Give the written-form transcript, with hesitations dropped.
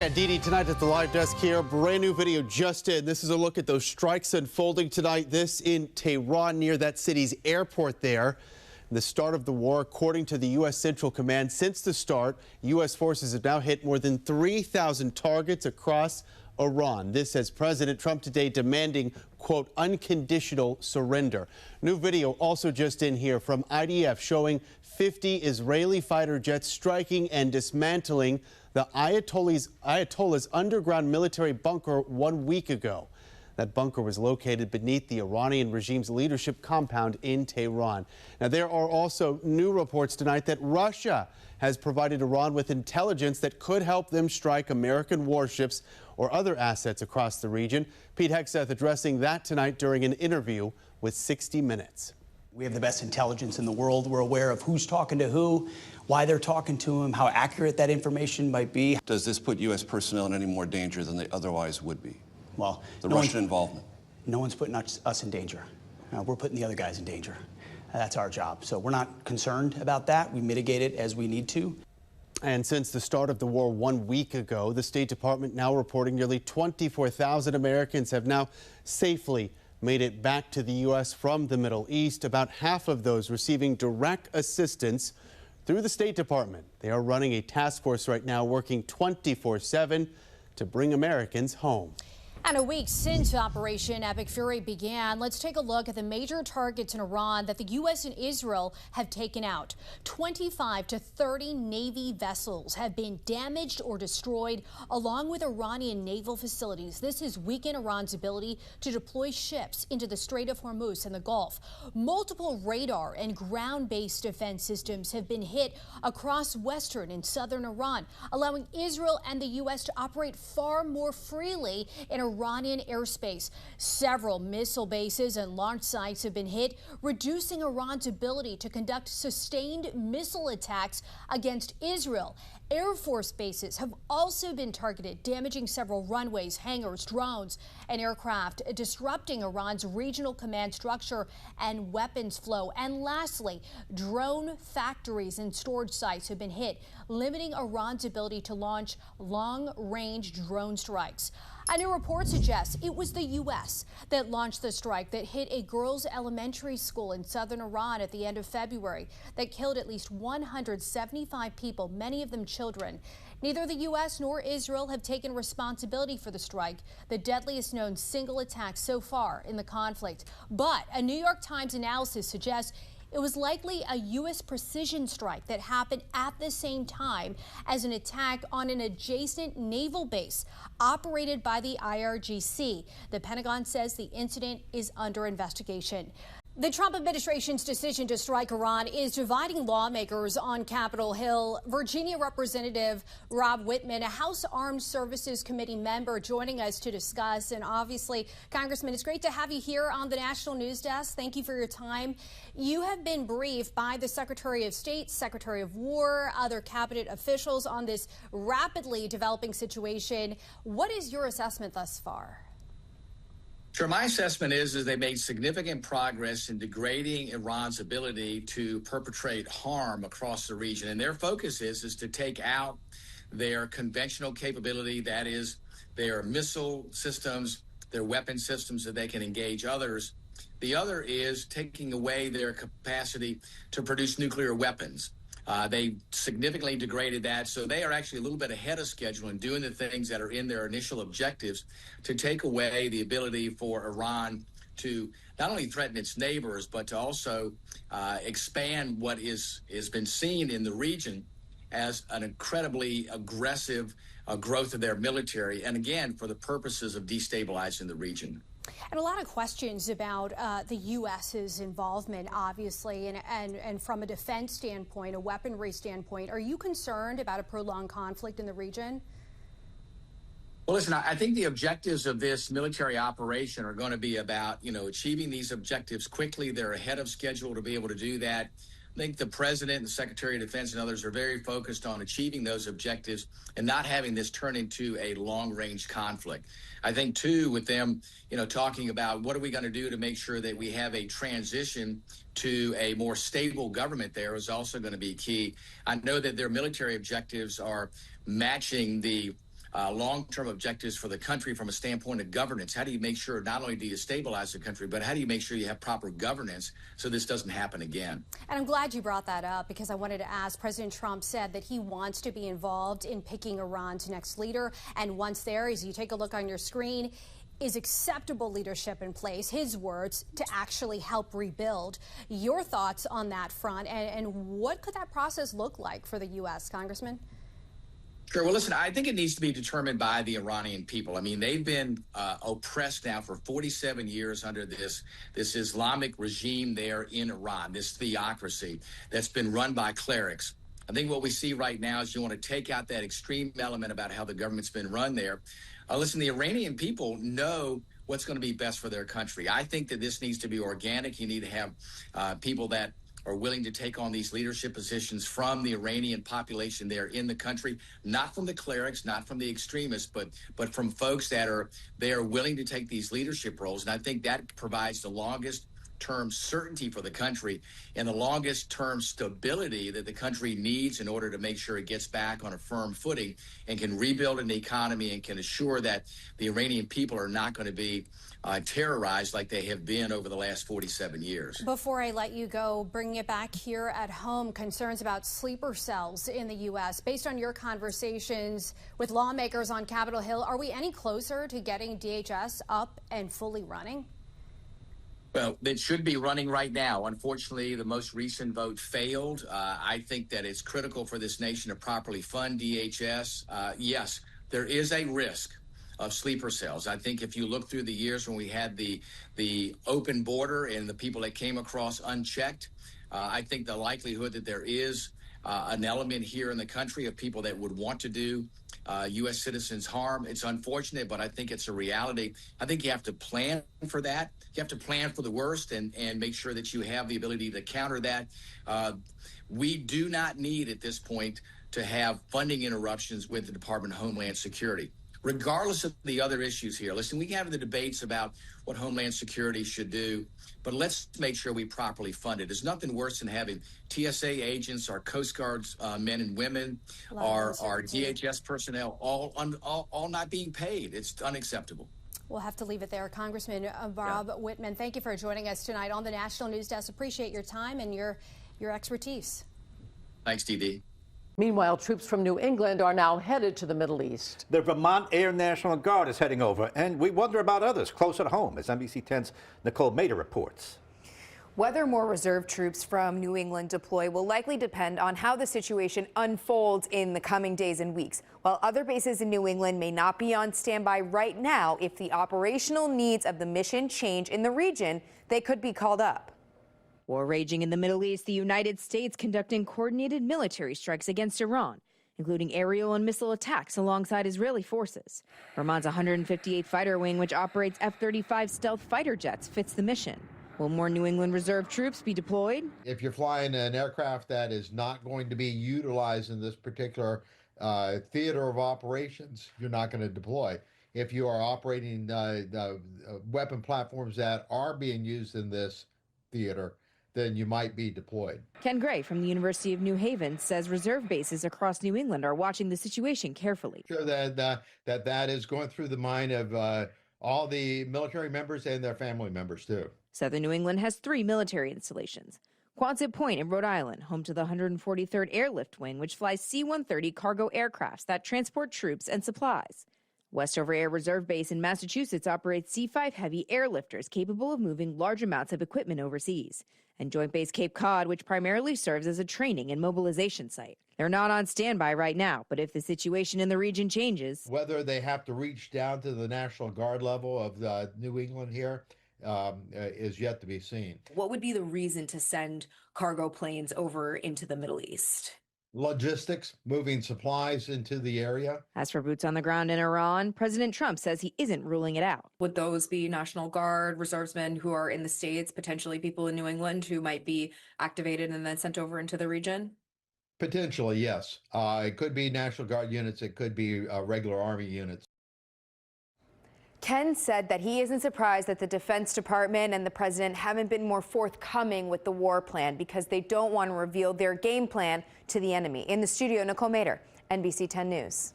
And Dee tonight at the live desk here, brand new video just in. This is a look at those strikes unfolding tonight. This in Tehran near that city's airport there. The start of the war, according to the U.S. Central Command, since the start, U.S. forces have now hit more than 3,000 targets across Iran. This as President Trump today demanding, quote, unconditional surrender. New video also just in here from IDF showing 50 Israeli fighter jets striking and dismantling the Ayatollah's underground military bunker 1 week ago. That bunker was located beneath the Iranian regime's leadership compound in Tehran. Now, there are also new reports tonight that Russia has provided Iran with intelligence that could help them strike American warships or other assets across the region. Pete Hegseth addressing that tonight during an interview with 60 Minutes. We have the best intelligence in the world. We're aware of who's talking to who, why they're talking to him, how accurate that information might be. Does this put U.S. personnel in any more danger than they otherwise would be? Well, the Russian involvement. No one's putting us in danger. We're putting the other guys in danger. That's our job. So we're not concerned about that. We mitigate it as we need to. And since the start of the war 1 week ago, the State Department now reporting nearly 24,000 Americans have now safely made it back to the U.S. from the Middle East, about half of those receiving direct assistance through the State Department. They are running a task force right now working 24/7 to bring Americans home. And a week since Operation Epic Fury began, let's take a look at the major targets in Iran that the U.S. and Israel have taken out. 25 to 30 Navy vessels have been damaged or destroyed, along with Iranian naval facilities. This has weakened Iran's ability to deploy ships into the Strait of Hormuz and the Gulf. Multiple radar and ground-based defense systems have been hit across western and southern Iran, allowing Israel and the U.S. to operate far more freely in Iranian airspace. Several missile bases and launch sites have been hit, reducing Iran's ability to conduct sustained missile attacks against Israel. Air Force bases have also been targeted, damaging several runways, hangars, drones, and aircraft, disrupting Iran's regional command structure and weapons flow. And lastly, drone factories and storage sites have been hit, limiting Iran's ability to launch long-range drone strikes. A new report suggests it was the U.S. that launched the strike that hit a girls' elementary school in southern Iran at the end of February that killed at least 175 people, many of them children. Neither the U.S. nor Israel have taken responsibility for the strike, the deadliest known single attack so far in the conflict. But a New York Times analysis suggests it was likely a U.S. precision strike that happened at the same time as an attack on an adjacent naval base operated by the IRGC. The Pentagon says the incident is under investigation. The Trump administration's decision to strike Iran is dividing lawmakers on Capitol Hill. Virginia Representative Rob Wittman, a House Armed Services Committee member, joining us to discuss. And obviously, Congressman, it's great to have you here on the National News Desk. Thank you for your time. You have been briefed by the Secretary of State, Secretary of War, other cabinet officials on this rapidly developing situation. What is your assessment thus far? Sure. My assessment is they made significant progress in degrading Iran's ability to perpetrate harm across the region. And their focus is to take out their conventional capability, that is their missile systems, their weapon systems that they can engage others. The other is taking away their capacity to produce nuclear weapons. They significantly degraded that, so they are actually a little bit ahead of schedule in doing the things that are in their initial objectives to take away the ability for Iran to not only threaten its neighbors, but to also expand what has been seen in the region as an incredibly aggressive growth of their military, and again, for the purposes of destabilizing the region. And a lot of questions about the U.S.'s involvement, obviously, and from a defense standpoint, a weaponry standpoint. Are you concerned about a prolonged conflict in the region? Well, listen, I think the objectives of this military operation are going to be about, achieving these objectives quickly. They're ahead of schedule to be able to do that. I think the President, the Secretary of Defense, and others are very focused on achieving those objectives and not having this turn into a long-range conflict. I think, too, with them, talking about what are we going to do to make sure that we have a transition to a more stable government there is also going to be key. I know that their military objectives are matching the long-term objectives for the country from a standpoint of governance. How do you make sure not only do you stabilize the country, but how do you make sure you have proper governance so this doesn't happen again? And I'm glad you brought that up, because I wanted to ask, President Trump said that he wants to be involved in picking Iran's next leader. And once there, as you take a look on your screen, is acceptable leadership in place, his words, to actually help rebuild. Your thoughts on that front, and what could that process look like for the U.S., Congressman? Sure. Well, listen, I think it needs to be determined by the Iranian people. I mean, they've been oppressed now for 47 years under this Islamic regime there in Iran, this theocracy that's been run by clerics. I think what we see right now is you want to take out that extreme element about how the government's been run there. Listen, the Iranian people know what's going to be best for their country. I think that this needs to be organic. You need to have people that are willing to take on these leadership positions from the Iranian population there in the country, not from the clerics, not from the extremists, but from folks that are willing to take these leadership roles. And I think that provides the longest term certainty for the country and the longest term stability that the country needs in order to make sure it gets back on a firm footing and can rebuild an economy and can assure that the Iranian people are not going to be terrorized like they have been over the last 47 years. Before I let you go, bringing it back here at home, concerns about sleeper cells in the U.S. Based on your conversations with lawmakers on Capitol Hill, are we any closer to getting DHS up and fully running? Well, it should be running right now. Unfortunately, the most recent vote failed. I think that it's critical for this nation to properly fund DHS. Yes, there is a risk of sleeper cells. I think if you look through the years when we had the open border and the people that came across unchecked, I think the likelihood that there is an element here in the country of people that would want to do U.S. citizens harm. It's unfortunate, but I think it's a reality. I think you have to plan for that. You have to plan for the worst and make sure that you have the ability to counter that. We do not need at this point to have funding interruptions with the Department of Homeland Security. Regardless of the other issues here, listen, we can have the debates about what Homeland Security should do, but let's make sure we properly fund it. There's nothing worse than having TSA agents, our Coast Guard's men and women, our DHS personnel, all not being paid. It's unacceptable. We'll have to leave it there. Congressman Bob Whitman, thank you for joining us tonight on the National News Desk. Appreciate your time and your expertise. Thanks, DD. Meanwhile, troops from New England are now headed to the Middle East. The Vermont Air National Guard is heading over, and we wonder about others close at home, as NBC 10's Nicole Mader reports. Whether more reserve troops from New England deploy will likely depend on how the situation unfolds in the coming days and weeks. While other bases in New England may not be on standby right now, if the operational needs of the mission change in the region, they could be called up. War raging in the Middle East, the United States conducting coordinated military strikes against Iran, including aerial and missile attacks alongside Israeli forces. Vermont's 158th Fighter Wing, which operates F-35 stealth fighter jets, fits the mission. Will more New England Reserve troops be deployed? If you're flying an aircraft that is not going to be utilized in this particular theater of operations, you're not going to deploy. If you are operating weapon platforms that are being used in this theater, then you might be deployed. Ken Gray from the University of New Haven says reserve bases across New England are watching the situation carefully. Sure that is going through the mind of all the military members and their family members too. Southern New England has 3 military installations. Quonset Point in Rhode Island, home to the 143rd Airlift Wing, which flies C-130 cargo aircrafts that transport troops and supplies. Westover Air Reserve Base in Massachusetts operates C-5 heavy airlifters capable of moving large amounts of equipment overseas. And Joint Base Cape Cod, which primarily serves as a training and mobilization site. They're not on standby right now, but if the situation in the region changes... Whether they have to reach down to the National Guard level of New England here is yet to be seen. What would be the reason to send cargo planes over into the Middle East? Logistics, moving supplies into the area. As for boots on the ground in Iran, President Trump says he isn't ruling it out. Would those be National Guard reservesmen who are in the States, potentially people in New England who might be activated and then sent over into the region? Potentially, yes. It could be National Guard units. It could be regular Army units. Ken said that he isn't surprised that the Defense Department and the president haven't been more forthcoming with the war plan because they don't want to reveal their game plan to the enemy. In the studio, Nicole Mader, NBC 10 News.